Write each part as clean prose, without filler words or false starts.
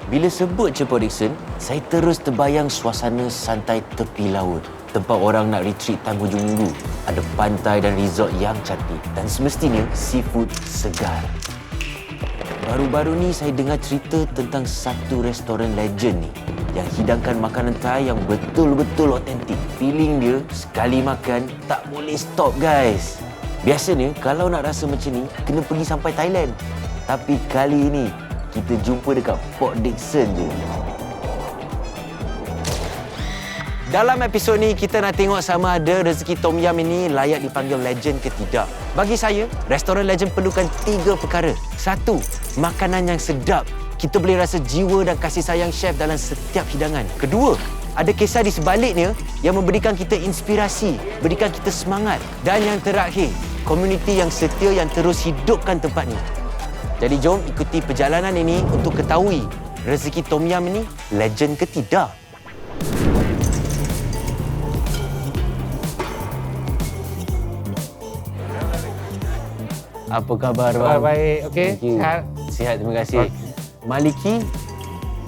Bila sebut Cepo Dixon, saya terus terbayang suasana santai tepi laut. Tempat orang nak retreat time hujung minggu. Ada pantai dan resort yang cantik. Dan semestinya seafood segar. Baru-baru ni saya dengar cerita tentang satu restoran legend ni yang hidangkan makanan Thai yang betul-betul otentik. Feeling dia sekali makan tak boleh stop guys. Biasanya kalau nak rasa macam ni kena pergi sampai Thailand. Tapi kali ini kita jumpa dekat Port Dickson je. Dalam episod ni, kita nak tengok sama ada rezeki Tom Yum ini layak dipanggil legend ke tidak. Bagi saya, restoran legend perlukan 3 perkara. 1. Makanan yang sedap. Kita boleh rasa jiwa dan kasih sayang chef dalam setiap hidangan. 2. Ada kisah di sebaliknya yang memberikan kita inspirasi, berikan kita semangat. Dan yang terakhir, komuniti yang setia yang terus hidupkan tempat ni. Jadi jom ikuti perjalanan ini untuk ketahui rezeki Tom Yum ini legend ke tidak. Apa khabar, Bang? Baik, okey. Sihat. Sihat, terima kasih. Maliki,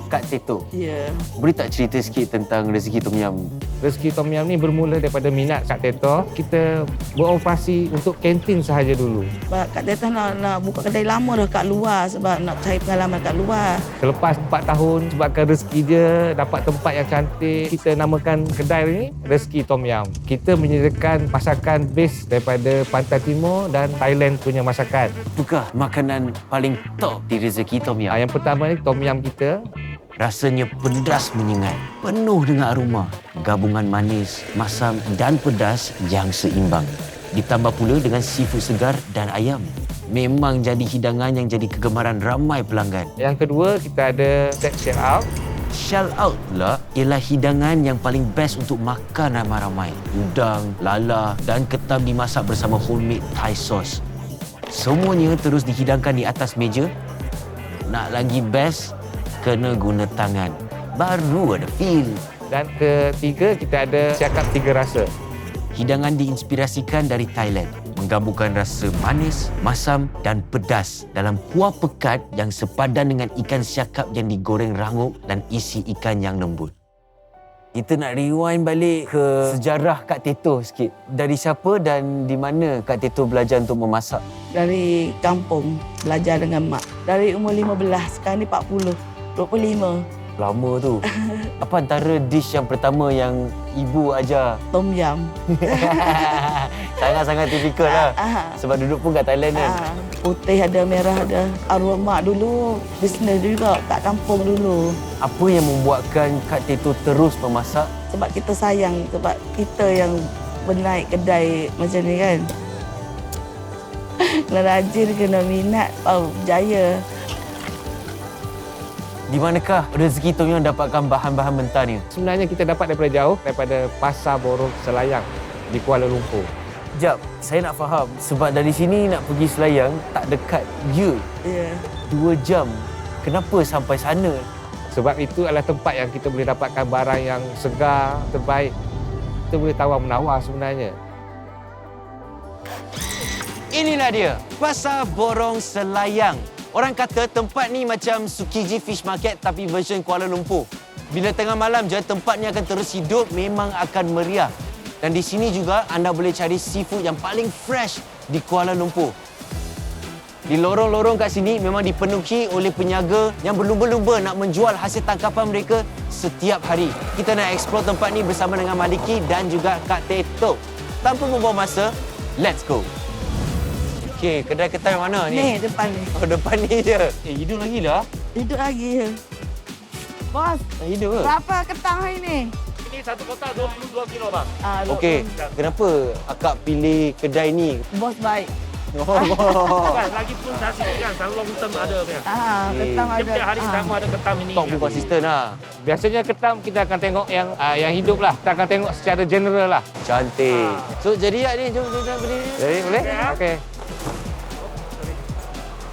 Kak Teto. Ya. Boleh tak cerita sikit tentang rezeki Tom Yum? Rezeki Tom Yum ni bermula daripada minat Kak Teto. Kita beroperasi untuk kantin sahaja dulu. Sebab Kak Teto nak buka kedai lama dah kat luar sebab nak cari pengalaman kat luar. Selepas 4 tahun, sebabkan rezeki dia dapat tempat yang cantik, kita namakan kedai ni Rezeki Tom Yum. Kita menyediakan masakan base daripada Pantai Timur dan Thailand punya masakan. Apakah makanan paling top di rezeki Tom Yum? Yang pertama ni Tom Yum kita. Rasanya pedas menyengat, penuh dengan aroma, gabungan manis, masam dan pedas yang seimbang. Ditambah pula dengan seafood segar dan ayam. Memang jadi hidangan yang jadi kegemaran ramai pelanggan. Yang kedua, kita ada set shell out. Shell out pula ialah hidangan yang paling best untuk makan ramai-ramai. Udang, lala dan ketam dimasak bersama homemade Thai sauce. Semuanya terus dihidangkan di atas meja. Nak lagi best, kena guna tangan. Baru ada feel. Dan ketiga, kita ada siakap 3 rasa. Hidangan diinspirasikan dari Thailand, menggabungkan rasa manis, masam dan pedas dalam kuah pekat yang sepadan dengan ikan siakap yang digoreng rangup dan isi ikan yang lembut. Kita nak rewind balik ke sejarah Kak Teto sikit. Dari siapa dan di mana Kak Teto belajar untuk memasak? Dari kampung, belajar dengan mak. Dari umur 15, sekarang ni 40, 25. Lama tu. Apa antara dish yang pertama yang ibu ajar? Tom Yum. Sangat-sangat tipikal lah. Sebab duduk pun kat Thailand kan. Putih ada, merah ada. Arwah mak dulu, bisnes juga kat kampung dulu. Apa yang membuatkan Kak Teto terus memasak? Sebab kita sayang, sebab kita yang menaik kedai macam ni kan. Kena rajin, kena minat, berjaya. Di manakah rezeki Tom Yum dapatkan bahan-bahan mentah ni? Sebenarnya kita dapat daripada jauh, daripada Pasar Borong Selayang di Kuala Lumpur. Jap, saya nak faham. Sebab dari sini nak pergi Selayang tak dekat je. Ya. 2 jam. Kenapa sampai sana? Sebab itu adalah tempat yang kita boleh dapatkan barang yang segar, terbaik. Kita boleh tawar-menawar sebenarnya. Inilah dia, Pasar Borong Selayang. Orang kata tempat ni macam Tsukiji Fish Market tapi version Kuala Lumpur. Bila tengah malam je, tempat ni akan terus hidup, memang akan meriah. Dan di sini juga anda boleh cari seafood yang paling fresh di Kuala Lumpur. Di lorong-lorong kat sini memang dipenuhi oleh peniaga yang berlumba-lumba nak menjual hasil tangkapan mereka setiap hari. Kita nak explore tempat ni bersama dengan Maliki dan juga Kak Teto. Tanpa membuang masa, let's go. Okey, kedai ketam yang mana ni? Ni, depan ni. Oh, depan ni je. Hidup lagi lah. Hidup lagi je. Bos, Hidup ke? berapa ketang hari ni? Ini satu kotak 22 kilo, bang. Okey, kenapa akak pilih kedai ni? Bos baik. Oh, Kan, lagi pun nasi kan, selalu long term ada punya. Ketang ada. Setiap hari sama ada ketam ini. Stok pun konsisten lah. Biasanya ketam kita akan tengok yang hidup lah. Kita akan tengok secara general lah. Cantik. So, jadi ya ni, jom beli. Jadi boleh? Okey.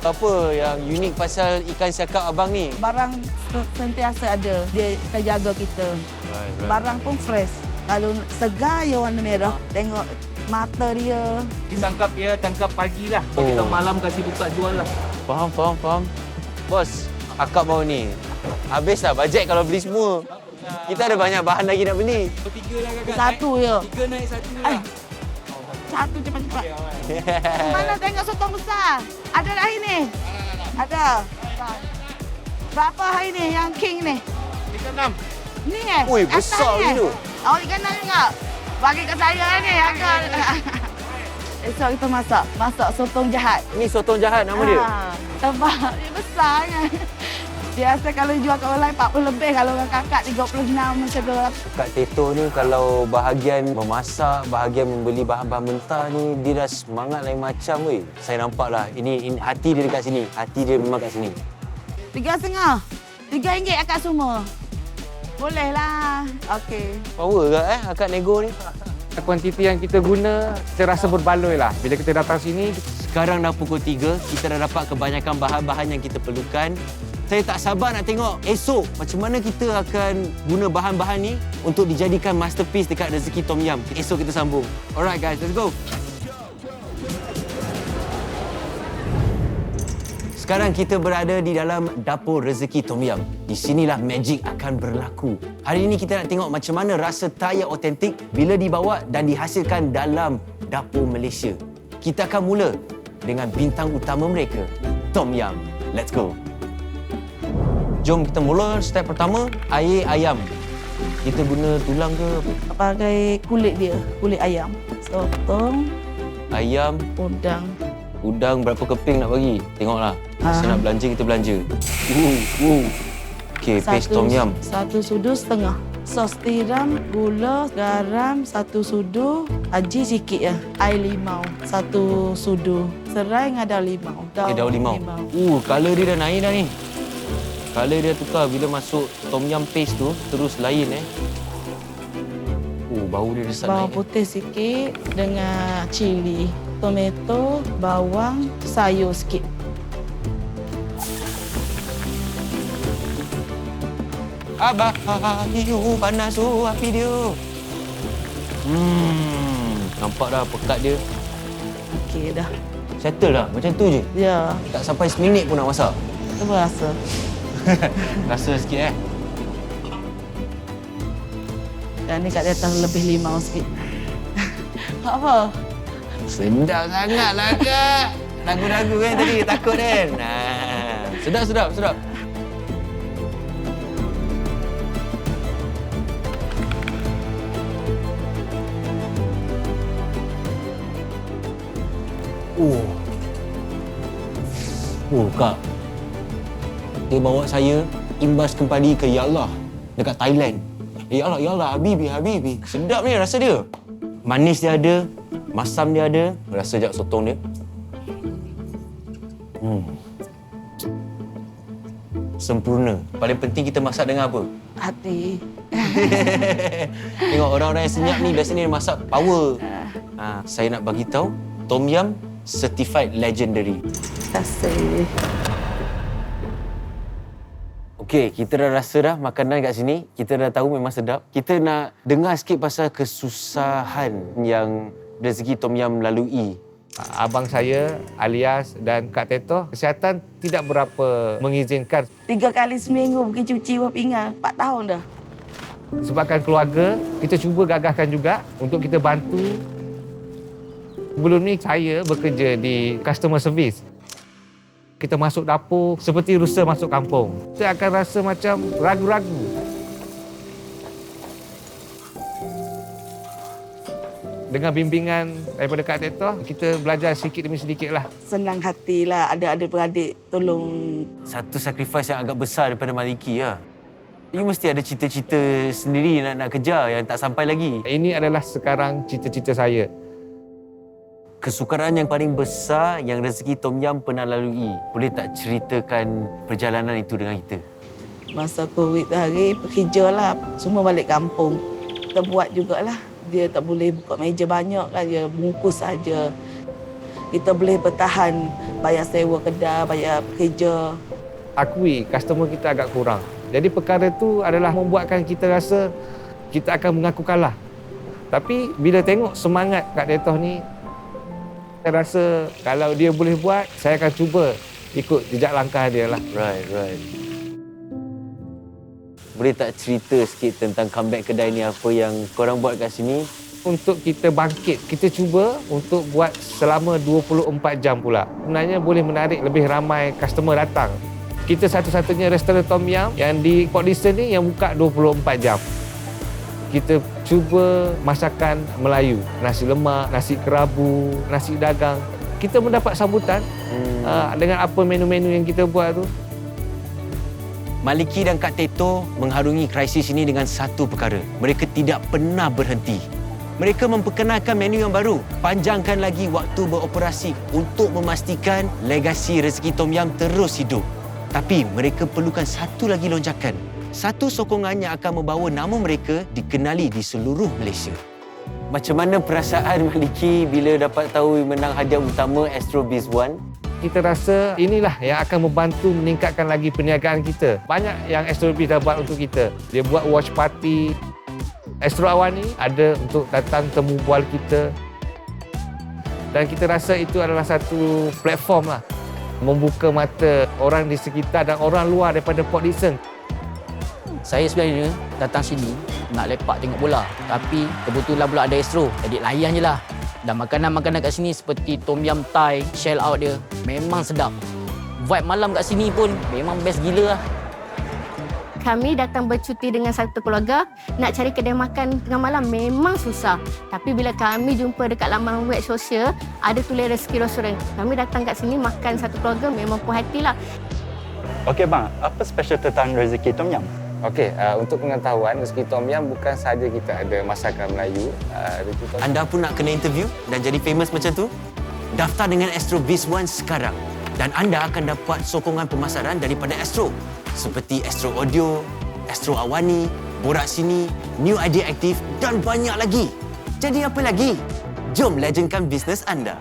Apa yang unik pasal ikan siakap abang ni? Barang sentiasa ada. Dia jaga kita. Barang pun fresh. Kalau segar ya warna merah. Tengok mata dia. Ditangkap ya, tangkap pagi lah. Oh. Kita malam kasih buka jual lah. Faham. Bos, akak mau ni. Habislah bajet kalau beli semua. Kita ada banyak bahan lagi nak beli. Satu je. Satu cepat-cepat. Mana tengok sotong besar? Ada tak hari ni? Ada. Berapa hari ni yang king ni? 36. Ni Ui, atas besar ni gitu. Oh, ikan juga. Bagi ke saya ni harga. Esok kita masak sotong jahat. Ni sotong jahat nama dia. Tebal, dia besar kan. Biasa kalau jual kat online 40 lebih, kalau orang kakak 36 macam tu. Kak Teto ni kalau bahagian memasak, bahagian membeli bahan-bahan mentah ni, dia dah semangat lain macam weh. Saya nampak lah, ini hati dia dekat sini. Hati dia memang kat sini. RM3.5. RM3 akak semua. Boleh lah. Okey. Power ke akak nego ni? Kuantiti yang kita guna, kita rasa berbaloi lah. Bila kita datang sini, Sekarang dah pukul 3, kita dah dapat kebanyakan bahan-bahan yang kita perlukan. Saya tak sabar nak tengok esok macam mana kita akan guna bahan-bahan ni untuk dijadikan masterpiece dekat Rezeki Tom Yum. Esok kita sambung. Alright guys, let's go. Sekarang kita berada di dalam dapur Rezeki Tom Yum. Di sinilah magic akan berlaku. Hari ini kita nak tengok macam mana rasa Thai yang otentik bila dibawa dan dihasilkan dalam dapur Malaysia. Kita akan mula dengan bintang utama mereka, Tom Yum. Let's go. Jom kita mula step pertama, air ayam. Kita guna tulang ke apa? Pakai kulit dia, kulit ayam. Sotong, Ayam, udang. udang berapa keping nak bagi? Tengoklah. Masa nak belanja, kita belanja. Okey, paste Tom Yum. 1 sudu setengah. Sos tiram, gula, garam, 1 sudu. Haji sikit ya. Air limau, 1 sudu. Serai dengan daun limau. Daun limau. Colour dia dah naik dah ni. Colour dia tukar bila masuk Tom Yum paste tu, terus lain bau dia resap Bawang naik. putih sikit dengan cili. Tomato, bawang, sayur sikit. Abah, hiu panas api dia. Nampak dah pekat dia. Okey dah. Settle dah, macam tu je. Ya, Tak sampai seminit pun nak masak. cuba rasa. Rasa sikit Dan ni kat atas lebih limau sikit. Apa? Sedap sangatlah kak. Ragu-ragu kan tadi, takut kan. Sedap. Kak. Dia bawa saya imbas kembali ke Ya Allah dekat Thailand. Ya Allah, Habibi. Sedap ni rasa dia. Manis dia ada, masam dia ada. Rasa sekejap sotong dia. Sempurna. Paling penting kita masak dengan apa? Hati. Tengok orang-orang yang senyap ni biasanya dia masak power. Saya nak bagi tahu Tom Yum certified legendary. Kasih. Okey, kita dah rasa dah makanan kat sini. Kita dah tahu memang sedap. Kita nak dengar sikit pasal kesusahan yang Rezeki Tom Yum lalui. abang saya, alias dan Kak Teto, kesihatan tidak berapa mengizinkan. 3 kali seminggu pergi cuci buah pinggan. 4 tahun dah. Sebabkan keluarga, kita cuba gagahkan juga untuk kita bantu. Sebelum ni saya bekerja di customer service. Kita masuk dapur seperti rusa masuk kampung. Kita akan rasa macam ragu-ragu. Dengan bimbingan daripada Kak Teto, kita belajar sedikit demi sedikit lah. Senang hatilah ada beradik tolong. Satu sacrifice yang agak besar daripada Maliki lah. Dia mesti ada cita-cita sendiri nak kejar yang tak sampai lagi. Ini adalah sekarang cita-cita saya. Kesukaran yang paling besar yang Rezeki Tom Yum pernah lalui. Boleh tak ceritakan perjalanan itu dengan kita? Masa COVID hari bekerja lah. Semua balik kampung. Kita buat jugalah. Dia tak boleh buka meja banyak kan. Dia bungkus saja. Kita boleh bertahan. Bayar sewa kedai, bayar kerja. Akui customer kita agak kurang. Jadi perkara itu adalah membuatkan kita rasa kita akan mengaku kalah. Tapi bila tengok semangat Kak Teto ni, saya rasa kalau dia boleh buat, saya akan cuba ikut jejak langkah dia lah. Right. Boleh tak cerita sikit tentang comeback kedai ni, apa yang korang buat kat sini? Untuk kita bangkit, kita cuba untuk buat selama 24 jam pula. Sebenarnya boleh menarik lebih ramai customer datang. Kita satu-satunya restoran Tom Yum yang di Port Dickson ni yang buka 24 jam. Kita cuba masakan Melayu, nasi lemak, nasi kerabu, nasi dagang. Kita mendapat sambutan dengan apa menu-menu yang kita buat tu. Maliki dan Kak Teto mengharungi krisis ini dengan satu perkara. Mereka tidak pernah berhenti. Mereka memperkenalkan menu yang baru, panjangkan lagi waktu beroperasi untuk memastikan legasi rezeki Tom Yum terus hidup. Tapi mereka perlukan satu lagi lonjakan. Satu sokongan yang akan membawa nama mereka dikenali di seluruh Malaysia. Macam mana perasaan Maliki bila dapat tahu menang hadiah utama Astro Biz One? Kita rasa inilah yang akan membantu meningkatkan lagi perniagaan kita. Banyak yang Astro Biz dah buat untuk kita. Dia buat watch party. Astro Awani ada untuk datang temu bual kita. Dan kita rasa itu adalah satu platform lah. Membuka mata orang di sekitar dan orang luar daripada Port Dickson. Saya sebenarnya datang sini nak lepak tengok bola. Tapi kebetulan pula ada Astro. Jadi layan je lah. Dan makanan-makanan kat sini seperti Tom Yum Thai, shell out dia memang sedap. Vibe malam kat sini pun memang best gila lah. Kami datang bercuti dengan satu keluarga. Nak cari kedai makan tengah malam memang susah. Tapi bila kami jumpa dekat laman web sosial, ada tulis rezeki restoran. Kami datang kat sini makan satu keluarga memang puas hati lah. Okey bang, apa special tentang rezeki Tom Yum? Okey, untuk pengetahuan, rezeki Tom Yum bukan sahaja kita ada masakan Melayu. Rezeki Tom Yum. Anda pun nak kena interview dan jadi famous macam tu? Daftar dengan Astro Biz One sekarang dan anda akan dapat sokongan pemasaran daripada Astro seperti Astro Audio, Astro Awani, Borak Sini, New Idea Aktif dan banyak lagi. Jadi apa lagi? Jom legendkan bisnes anda.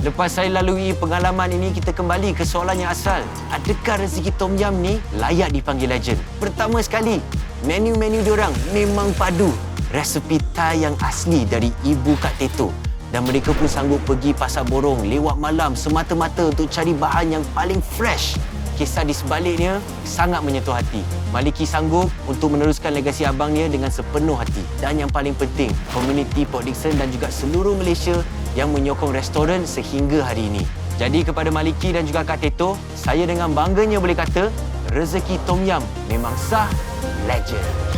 Lepas saya lalui pengalaman ini, kita kembali ke soalan yang asal. Adakah rezeki Tom Yum ni layak dipanggil legend? Pertama sekali, menu-menu diorang memang padu. Resepi Thai yang asli dari ibu Kak Teto. Dan mereka pun sanggup pergi pasar borong lewat malam semata-mata untuk cari bahan yang paling fresh. Kisah di sebaliknya sangat menyentuh hati. Maliki sanggup untuk meneruskan legasi abangnya dengan sepenuh hati. Dan yang paling penting, komuniti Port Dickson dan juga seluruh Malaysia yang menyokong restoran sehingga hari ini. Jadi kepada Maliki dan juga Kak Teto, saya dengan bangganya boleh kata, rezeki Tom Yum memang sah legend.